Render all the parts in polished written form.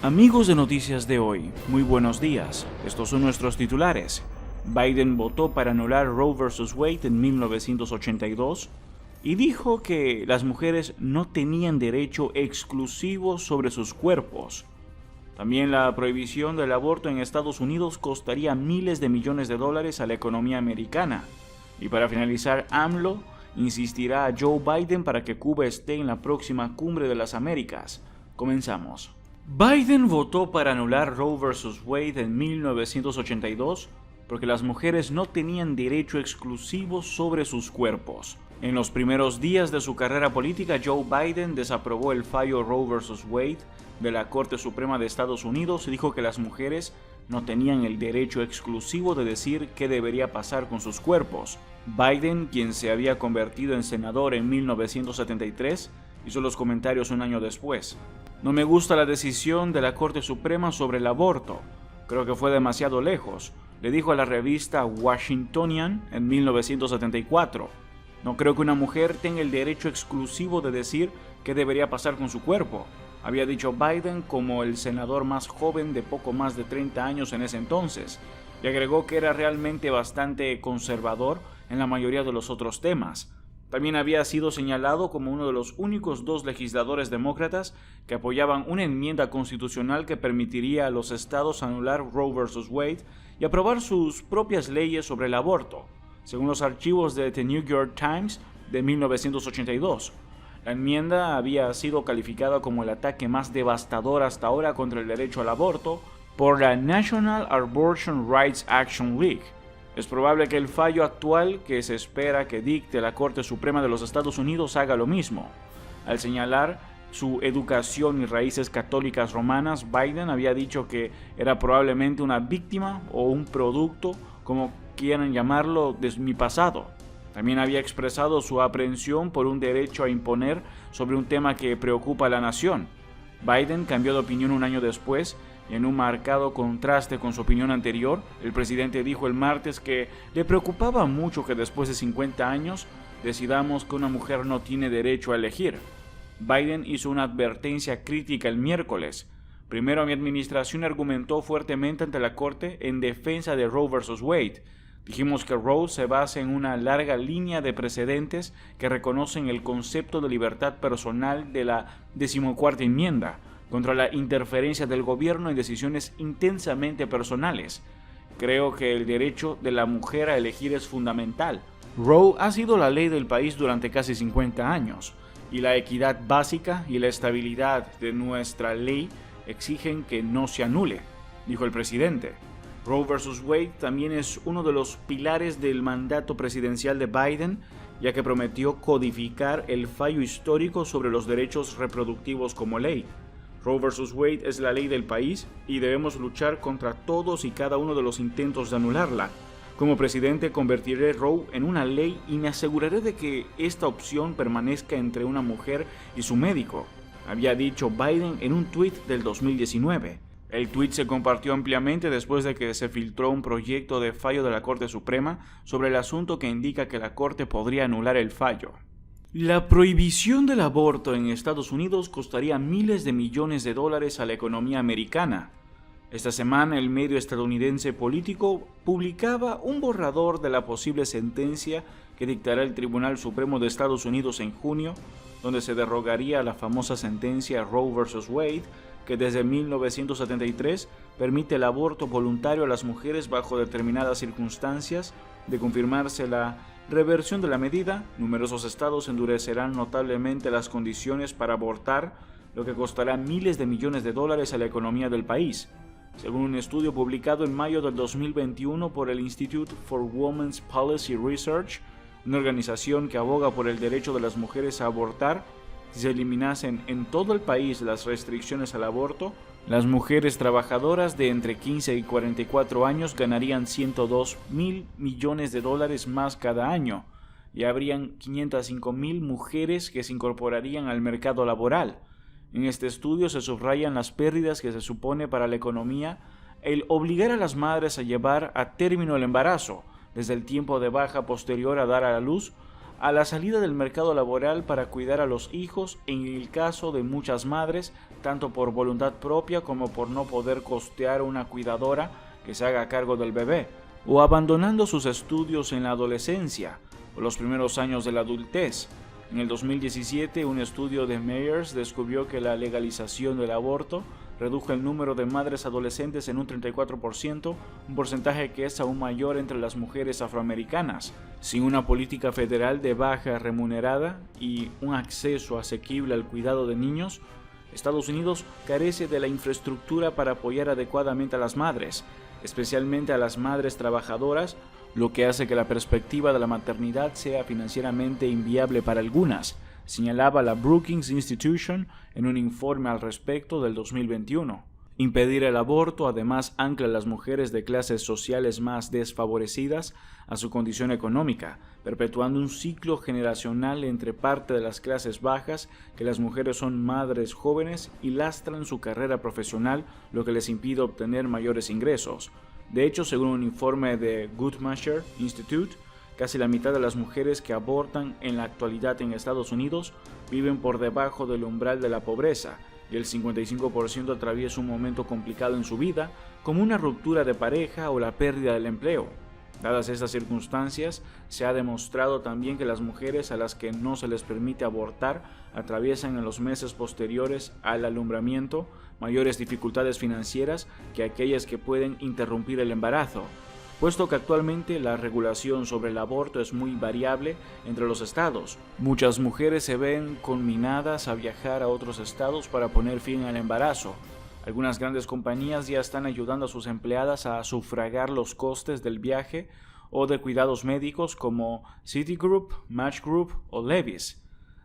Amigos de Noticias de Hoy, muy buenos días. Estos son nuestros titulares. Biden votó para anular Roe vs. Wade en 1982 y dijo que las mujeres no tenían derecho exclusivo sobre sus cuerpos. También la prohibición del aborto en Estados Unidos costaría miles de millones de dólares a la economía americana. Y para finalizar, AMLO insistirá a Joe Biden para que Cuba esté en la próxima Cumbre de las Américas. Comenzamos. Biden votó para anular Roe vs. Wade en 1982 porque las mujeres no tenían derecho exclusivo sobre sus cuerpos. En los primeros días de su carrera política, Joe Biden desaprobó el fallo Roe vs. Wade de la Corte Suprema de Estados Unidos y dijo que las mujeres no tenían el derecho exclusivo de decir qué debería pasar con sus cuerpos. Biden, quien se había convertido en senador en 1973, hizo los comentarios un año después. No me gusta la decisión de la Corte Suprema sobre el aborto. Creo que fue demasiado lejos, le dijo a la revista Washingtonian en 1974. No creo que una mujer tenga el derecho exclusivo de decir qué debería pasar con su cuerpo, había dicho Biden como el senador más joven de poco más de 30 años en ese entonces, y agregó que era realmente bastante conservador en la mayoría de los otros temas. También había sido señalado como uno de los únicos dos legisladores demócratas que apoyaban una enmienda constitucional que permitiría a los estados anular Roe vs. Wade y aprobar sus propias leyes sobre el aborto, según los archivos de The New York Times de 1982. La enmienda había sido calificada como el ataque más devastador hasta ahora contra el derecho al aborto por la National Abortion Rights Action League. Es probable que el fallo actual que se espera que dicte la Corte Suprema de los Estados Unidos haga lo mismo. Al señalar su educación y raíces católicas romanas, Biden había dicho que era probablemente una víctima o un producto, como quieran llamarlo, de mi pasado. También había expresado su aprehensión por un derecho a imponer sobre un tema que preocupa a la nación. Biden cambió de opinión un año después y en un marcado contraste con su opinión anterior, el presidente dijo el martes que le preocupaba mucho que después de 50 años decidamos que una mujer no tiene derecho a elegir. Biden hizo una advertencia crítica el miércoles. Primero, mi administración argumentó fuertemente ante la Corte en defensa de Roe vs. Wade. Dijimos que Roe se basa en una larga línea de precedentes que reconocen el concepto de libertad personal de la 14ª enmienda, contra la interferencia del gobierno en decisiones intensamente personales. Creo que el derecho de la mujer a elegir es fundamental. Roe ha sido la ley del país durante casi 50 años, y la equidad básica y la estabilidad de nuestra ley exigen que no se anule, dijo el presidente. Roe vs. Wade también es uno de los pilares del mandato presidencial de Biden, ya que prometió codificar el fallo histórico sobre los derechos reproductivos como ley. Roe vs. Wade es la ley del país y debemos luchar contra todos y cada uno de los intentos de anularla. Como presidente convertiré Roe en una ley y me aseguraré de que esta opción permanezca entre una mujer y su médico, había dicho Biden en un tuit del 2019. El tuit se compartió ampliamente después de que se filtró un proyecto de fallo de la Corte Suprema sobre el asunto que indica que la Corte podría anular el fallo. La prohibición del aborto en Estados Unidos costaría miles de millones de dólares a la economía americana. Esta semana el medio estadounidense Político publicaba un borrador de la posible sentencia que dictará el Tribunal Supremo de Estados Unidos en junio, donde se derogaría la famosa sentencia Roe vs. Wade, que desde 1973 permite el aborto voluntario a las mujeres bajo determinadas circunstancias. De confirmarse la reversión de la medida, numerosos estados endurecerán notablemente las condiciones para abortar, lo que costará miles de millones de dólares a la economía del país. Según un estudio publicado en mayo del 2021 por el Institute for Women's Policy Research, una organización que aboga por el derecho de las mujeres a abortar, si se eliminasen en todo el país las restricciones al aborto, las mujeres trabajadoras de entre 15 y 44 años ganarían 102.000 millones de dólares más cada año y habrían 505.000 mujeres que se incorporarían al mercado laboral. En este estudio se subrayan las pérdidas que se supone para la economía el obligar a las madres a llevar a término el embarazo, desde el tiempo de baja posterior a dar a la luz a la salida del mercado laboral para cuidar a los hijos en el caso de muchas madres, tanto por voluntad propia como por no poder costear una cuidadora que se haga cargo del bebé, o abandonando sus estudios en la adolescencia o los primeros años de la adultez. En el 2017, un estudio de Mayers descubrió que la legalización del aborto redujo el número de madres adolescentes en un 34%, un porcentaje que es aún mayor entre las mujeres afroamericanas. Sin una política federal de baja remunerada y un acceso asequible al cuidado de niños, Estados Unidos carece de la infraestructura para apoyar adecuadamente a las madres, especialmente a las madres trabajadoras, lo que hace que la perspectiva de la maternidad sea financieramente inviable para algunas, señalaba la Brookings Institution en un informe al respecto del 2021. Impedir el aborto además ancla a las mujeres de clases sociales más desfavorecidas a su condición económica, perpetuando un ciclo generacional entre parte de las clases bajas, que las mujeres son madres jóvenes y lastran su carrera profesional, lo que les impide obtener mayores ingresos. De hecho, según un informe de Guttmacher Institute, casi la mitad de las mujeres que abortan en la actualidad en Estados Unidos viven por debajo del umbral de la pobreza, y el 55% atraviesa un momento complicado en su vida, como una ruptura de pareja o la pérdida del empleo. Dadas estas circunstancias, se ha demostrado también que las mujeres a las que no se les permite abortar atraviesan en los meses posteriores al alumbramiento mayores dificultades financieras que aquellas que pueden interrumpir el embarazo, puesto que actualmente la regulación sobre el aborto es muy variable entre los estados. Muchas mujeres se ven conminadas a viajar a otros estados para poner fin al embarazo. Algunas grandes compañías ya están ayudando a sus empleadas a sufragar los costes del viaje o de cuidados médicos como Citigroup, Match Group o Levi's.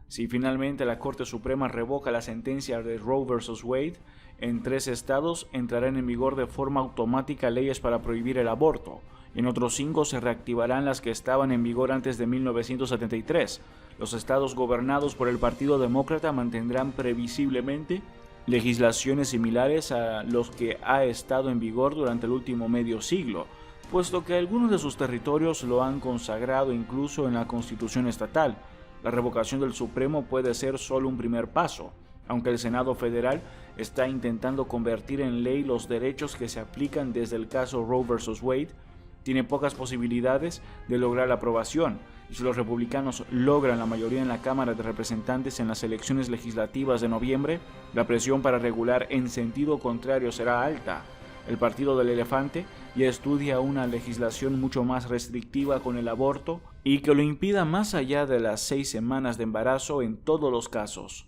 Si finalmente la Corte Suprema revoca la sentencia de Roe vs. Wade, en 3 estados entrarán en vigor de forma automática leyes para prohibir el aborto. En otros 5 se reactivarán las que estaban en vigor antes de 1973. Los estados gobernados por el Partido Demócrata mantendrán previsiblemente legislaciones similares a los que ha estado en vigor durante el último medio siglo, puesto que algunos de sus territorios lo han consagrado incluso en la Constitución estatal. La revocación del Supremo puede ser solo un primer paso, aunque el Senado federal está intentando convertir en ley los derechos que se aplican desde el caso Roe vs. Wade. Tiene pocas posibilidades de lograr la aprobación, y si los republicanos logran la mayoría en la Cámara de Representantes en las elecciones legislativas de noviembre, la presión para regular en sentido contrario será alta. El Partido del Elefante ya estudia una legislación mucho más restrictiva con el aborto y que lo impida más allá de las 6 semanas de embarazo en todos los casos.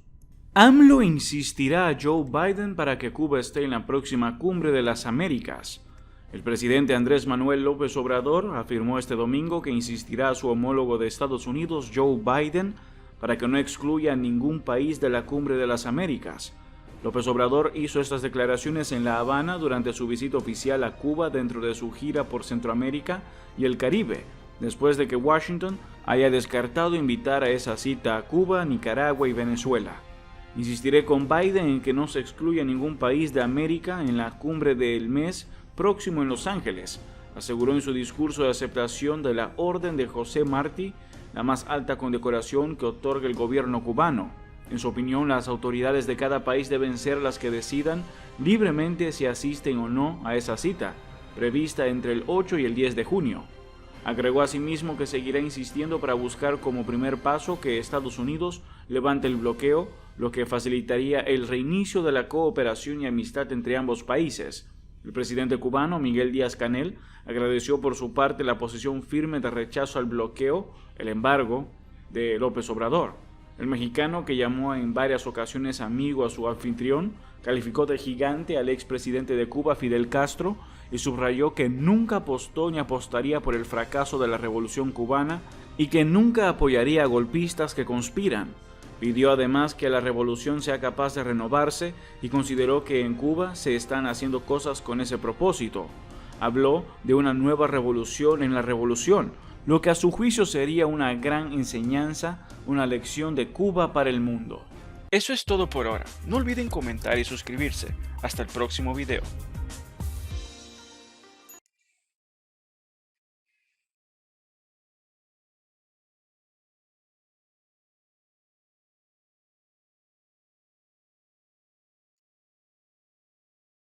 AMLO insistirá a Joe Biden para que Cuba esté en la próxima cumbre de las Américas. El presidente Andrés Manuel López Obrador afirmó este domingo que insistirá a su homólogo de Estados Unidos, Joe Biden, para que no excluya a ningún país de la Cumbre de las Américas. López Obrador hizo estas declaraciones en La Habana durante su visita oficial a Cuba dentro de su gira por Centroamérica y el Caribe, después de que Washington haya descartado invitar a esa cita a Cuba, Nicaragua y Venezuela. Insistiré con Biden en que no se excluya ningún país de América en la cumbre del mes próximo en Los Ángeles, aseguró en su discurso de aceptación de la Orden de José Martí, la más alta condecoración que otorga el gobierno cubano. En su opinión, las autoridades de cada país deben ser las que decidan libremente si asisten o no a esa cita, prevista entre el 8 y el 10 de junio. Agregó asimismo que seguirá insistiendo para buscar como primer paso que Estados Unidos levante el bloqueo, lo que facilitaría el reinicio de la cooperación y amistad entre ambos países. El presidente cubano, Miguel Díaz-Canel, agradeció por su parte la posición firme de rechazo al bloqueo, el embargo, de López Obrador. El mexicano, que llamó en varias ocasiones amigo a su anfitrión, calificó de gigante al expresidente de Cuba, Fidel Castro, y subrayó que nunca apostó ni apostaría por el fracaso de la revolución cubana y que nunca apoyaría a golpistas que conspiran. Pidió además que la revolución sea capaz de renovarse y consideró que en Cuba se están haciendo cosas con ese propósito. Habló de una nueva revolución en la revolución, lo que a su juicio sería una gran enseñanza, una lección de Cuba para el mundo. Eso es todo por ahora. No olviden comentar y suscribirse. Hasta el próximo video.